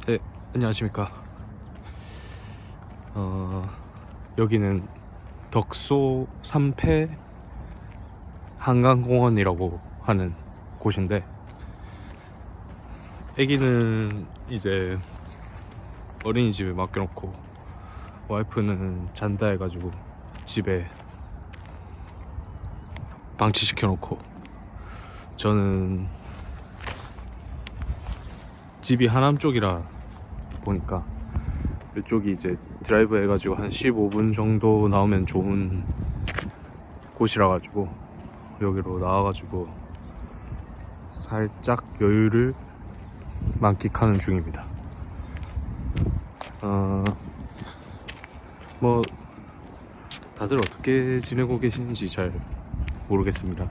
네, 안녕하십니까. 여기는 덕소 3패 한강공원이라고 하는 곳인데, 애기는 이제 어린이집에 맡겨놓고 와이프는 잔다 해가지고 집에 방치시켜놓고, 저는 집이 하남 쪽이라 보니까 이쪽이 이제 드라이브 해가지고 한 15분 정도 나오면 좋은 곳이라 가지고 여기로 나와가지고 살짝 여유를 만끽하는 중입니다. 뭐 다들 어떻게 지내고 계시는지 잘 모르겠습니다.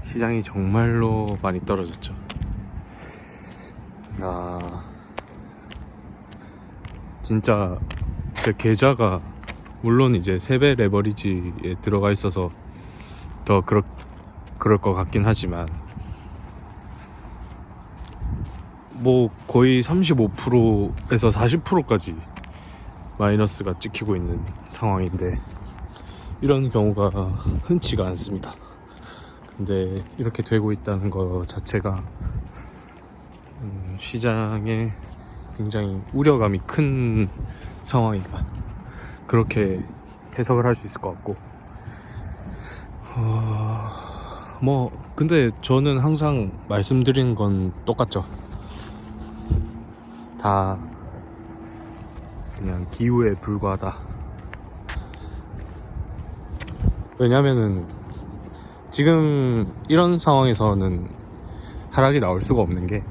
시장이 정말로 많이 떨어졌죠. 진짜 제 계좌가 물론 이제 세배 레버리지에 들어가 있어서 더 그럴 것 같긴 하지만, 뭐 거의 35%에서 40%까지 마이너스가 찍히고 있는 상황인데, 이런 경우가 흔치가 않습니다. 근데 이렇게 되고 있다는 것 자체가 시장에 굉장히 우려감이 큰 상황이다, 그렇게 해석을 할 수 있을 것 같고, 뭐 근데 저는 항상 말씀드리는 건 똑같죠. 다 그냥 기후에 불과하다. 왜냐면은 지금 이런 상황에서는 하락이 나올 수가 없는 게,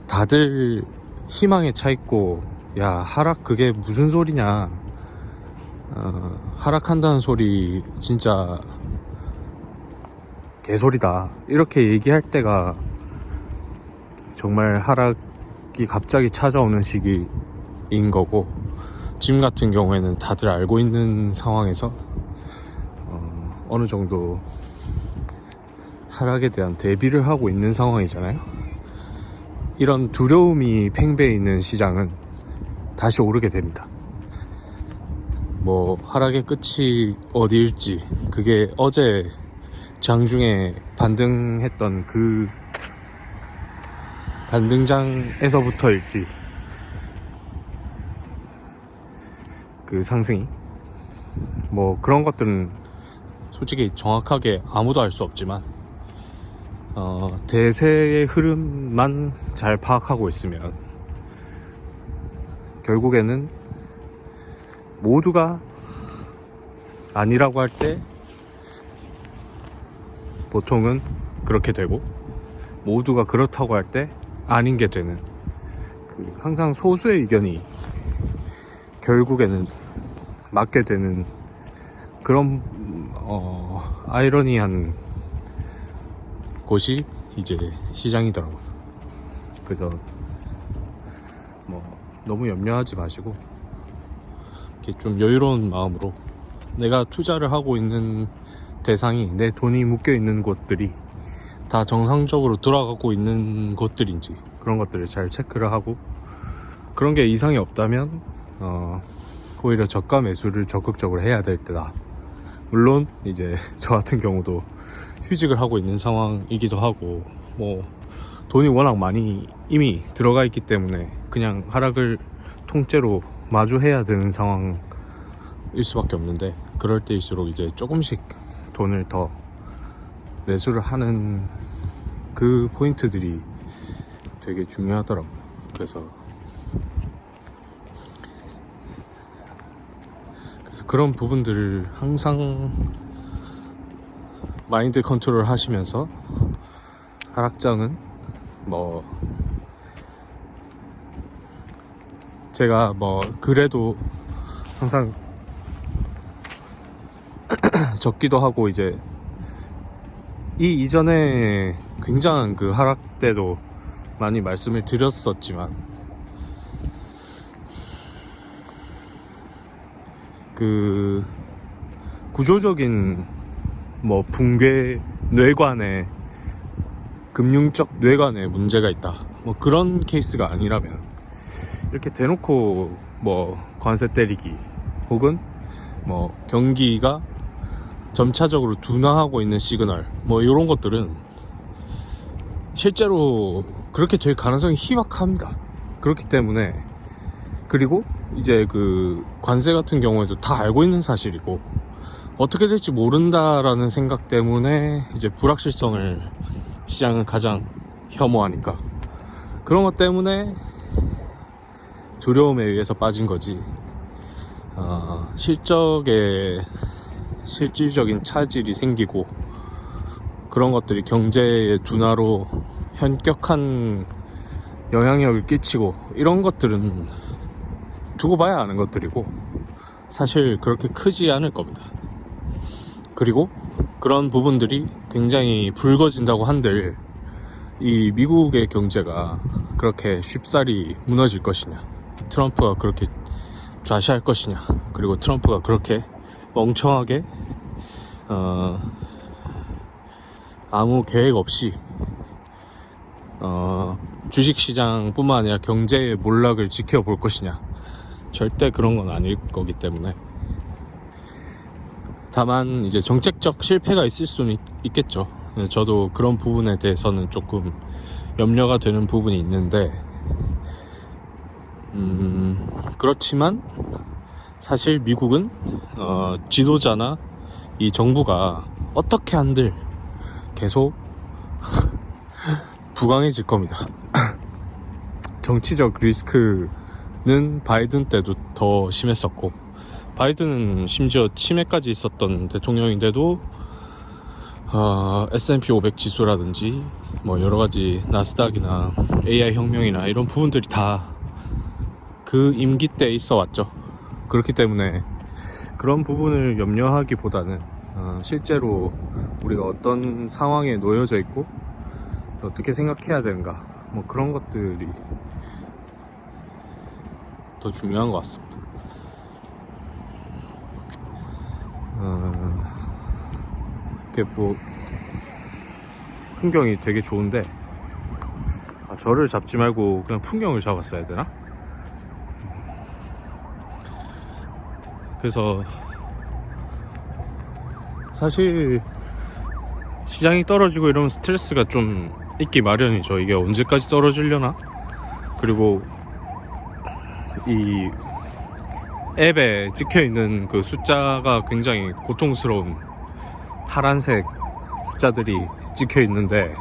다들 희망에 차 있고, 야 하락 그게 무슨 소리냐, 하락한다는 소리 진짜 개소리다, 이렇게 얘기할 때가 정말 하락이 갑자기 찾아오는 시기인 거고, 지금 같은 경우에는 다들 알고 있는 상황에서 어느 정도 하락에 대한 대비를 하고 있는 상황이잖아요. 이런 두려움이 팽배해 있는 시장은 다시 오르게 됩니다. 뭐 하락의 끝이 어디일지, 그게 어제 장중에 반등했던 그 반등장에서부터일지, 그 상승이 뭐 그런 것들은 솔직히 정확하게 아무도 알 수 없지만, 대세의 흐름만 잘 파악하고 있으면 결국에는 모두가 아니라고 할 때 보통은 그렇게 되고, 모두가 그렇다고 할 때 아닌 게 되는, 항상 소수의 의견이 결국에는 맞게 되는 그런 아이러니한 곳이 이제 시장이더라고요. 그래서 뭐 너무 염려하지 마시고, 이렇게 좀 여유로운 마음으로 내가 투자를 하고 있는 대상이, 내 돈이 묶여 있는 곳들이 다 정상적으로 돌아가고 있는 곳들인지, 그런 것들을 잘 체크를 하고, 그런 게 이상이 없다면 오히려 저가 매수를 적극적으로 해야 될 때다. 물론 이제 저 같은 경우도 휴직을 하고 있는 상황이기도 하고, 뭐 돈이 워낙 많이 이미 들어가 있기 때문에 그냥 하락을 통째로 마주해야 되는 상황일 수밖에 없는데, 그럴 때일수록 이제 조금씩 돈을 더 매수를 하는 그 포인트들이 되게 중요하더라고요. 그래서 그런 부분들을 항상 마인드 컨트롤 하시면서, 하락장은 뭐 제가 뭐 그래도 항상 적기도 하고, 이제 이 이전에 굉장한 그 하락 때도 많이 말씀을 드렸었지만, 그 구조적인 뭐 붕괴, 뇌관의 금융적 뇌관에 문제가 있다, 뭐 그런 케이스가 아니라면 이렇게 대놓고 뭐 관세 때리기 혹은 뭐 경기가 점차적으로 둔화하고 있는 시그널 뭐 이런 것들은 실제로 그렇게 될 가능성이 희박합니다. 그렇기 때문에, 그리고 이제 그 관세 같은 경우에도 다 알고 있는 사실이고 어떻게 될지 모른다라는 생각 때문에 이제 불확실성을 시장은 가장 혐오하니까 그런 것 때문에 두려움에 의해서 빠진 거지, 실질적인 차질이 생기고 그런 것들이 경제의 둔화로 현격한 영향력을 끼치고 이런 것들은 두고 봐야 하는 것들이고 사실 그렇게 크지 않을 겁니다. 그리고 그런 부분들이 굉장히 붉어진다고 한들 이 미국의 경제가 그렇게 쉽사리 무너질 것이냐, 트럼프가 그렇게 좌시할 것이냐, 그리고 트럼프가 그렇게 멍청하게 아무 계획 없이 주식시장 뿐만 아니라 경제의 몰락을 지켜볼 것이냐, 절대 그런 건 아닐 거기 때문에. 다만 이제 정책적 실패가 있을 수는 있겠죠. 저도 그런 부분에 대해서는 조금 염려가 되는 부분이 있는데, 그렇지만 사실 미국은 지도자나 이 정부가 어떻게 한들 계속 부강해질 겁니다. 정치적 리스크는 바이든 때도 더 심했었고, 바이든은 심지어 치매까지 있었던 대통령인데도 S&P 500 지수라든지 뭐 여러가지 나스닥이나 AI 혁명이나 이런 부분들이 다 그 임기 때 있어 왔죠. 그렇기 때문에 그런 부분을 염려하기보다는 실제로 우리가 어떤 상황에 놓여져 있고 어떻게 생각해야 되는가, 뭐 그런 것들이 더 중요한 것 같습니다. 이렇게 뭐 풍경이 되게 좋은데 저를 잡지 말고 그냥 풍경을 잡았어야 되나? 그래서 사실 시장이 떨어지고 이러면 스트레스가 좀 있기 마련이죠. 이게 언제까지 떨어지려나? 그리고 이 앱에 찍혀있는 그 숫자가 굉장히 고통스러운 파란색 숫자들이 찍혀있는데,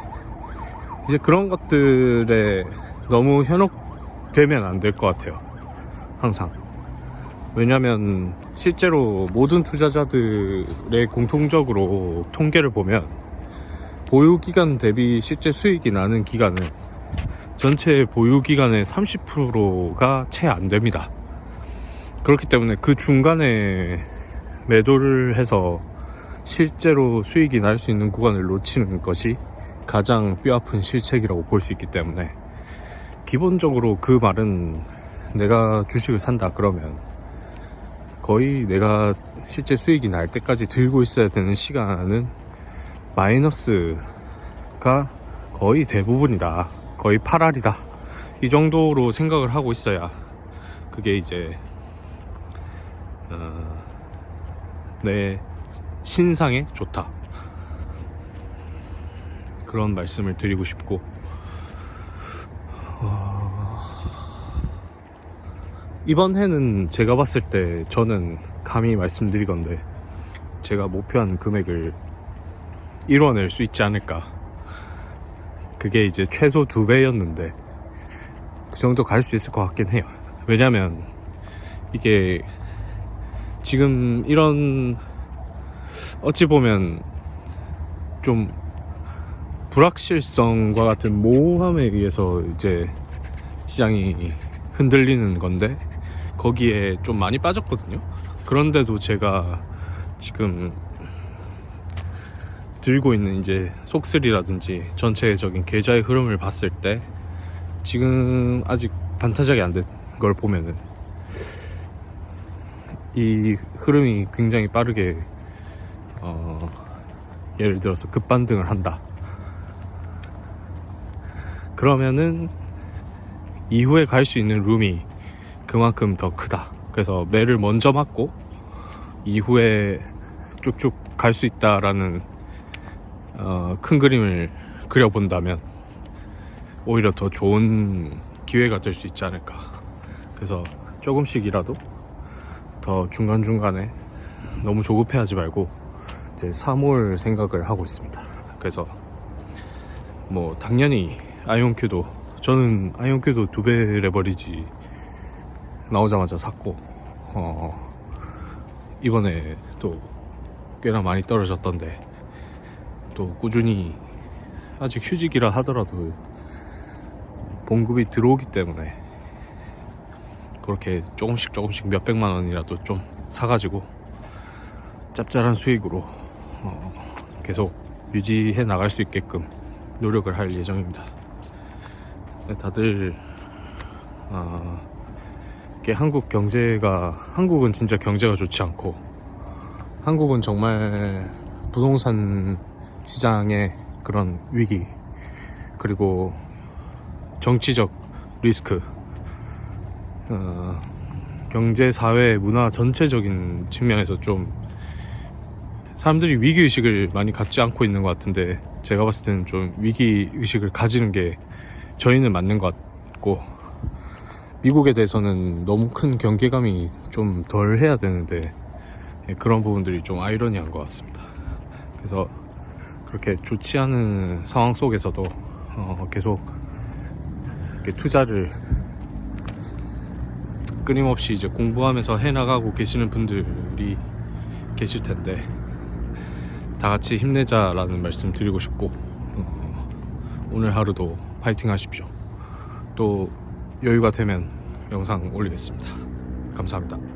이제 그런 것들에 너무 현혹되면 안 될 것 같아요. 항상. 왜냐면 실제로 모든 투자자들의 공통적으로 통계를 보면 보유기간 대비 실제 수익이 나는 기간은 전체 보유기간의 30%가 채 안 됩니다. 그렇기 때문에 그 중간에 매도를 해서 실제로 수익이 날 수 있는 구간을 놓치는 것이 가장 뼈아픈 실책이라고 볼 수 있기 때문에, 기본적으로 그 말은 내가 주식을 산다 그러면 거의 내가 실제 수익이 날 때까지 들고 있어야 되는 시간은 마이너스가 거의 대부분이다, 거의 8할이다, 이 정도로 생각을 하고 있어야 그게 이제 내 신상에 좋다, 그런 말씀을 드리고 싶고, 이번 해는 제가 봤을 때 저는 감히 말씀드리건데 제가 목표한 금액을 이뤄낼 수 있지 않을까. 그게 이제 최소 2배였는데 그 정도 갈 수 있을 것 같긴 해요. 왜냐면 이게 지금 이런 어찌 보면 좀 불확실성과 같은 모호함에 의해서 이제 시장이 흔들리는 건데 거기에 좀 많이 빠졌거든요. 그런데도 제가 지금 들고 있는 이제 속슬이라든지 전체적인 계좌의 흐름을 봤을 때 지금 아직 반타작이 안 된 걸 보면은 이 흐름이 굉장히 빠르게 예를 들어서 급반등을 한다, 그러면은 이후에 갈 수 있는 룸이 그만큼 더 크다. 그래서 매를 먼저 맞고 이후에 쭉쭉 갈 수 있다라는 큰 그림을 그려본다면 오히려 더 좋은 기회가 될 수 있지 않을까. 그래서 조금씩이라도 더 중간중간에 너무 조급해하지 말고 이제 사모을 생각을 하고 있습니다. 그래서 뭐 당연히 아이온큐도, 저는 아이온큐도 2배 레버리지 나오자마자 샀고 이번에 또 꽤나 많이 떨어졌던데 또 꾸준히 아직 휴직이라 하더라도 봉급이 들어오기 때문에 그렇게 조금씩 몇백만 원이라도 좀 사가지고 짭짤한 수익으로 계속 유지해 나갈 수 있게끔 노력을 할 예정입니다. 다들 한국은 진짜 경제가 좋지 않고, 한국은 정말 부동산 시장의 그런 위기, 그리고 정치적 리스크, 경제, 사회, 문화 전체적인 측면에서 좀 사람들이 위기의식을 많이 갖지 않고 있는 것 같은데, 제가 봤을 때는 좀 위기의식을 가지는 게 저희는 맞는 것 같고, 미국에 대해서는 너무 큰 경계감이 좀 덜 해야 되는데 그런 부분들이 좀 아이러니한 것 같습니다. 그래서 그렇게 좋지 않은 상황 속에서도 계속 이렇게 투자를 끊임없이 이제 공부하면서 해나가고 계시는 분들이 계실 텐데, 다 같이 힘내자라는 말씀 드리고 싶고, 오늘 하루도 파이팅 하십시오. 또 여유가 되면 영상 올리겠습니다. 감사합니다.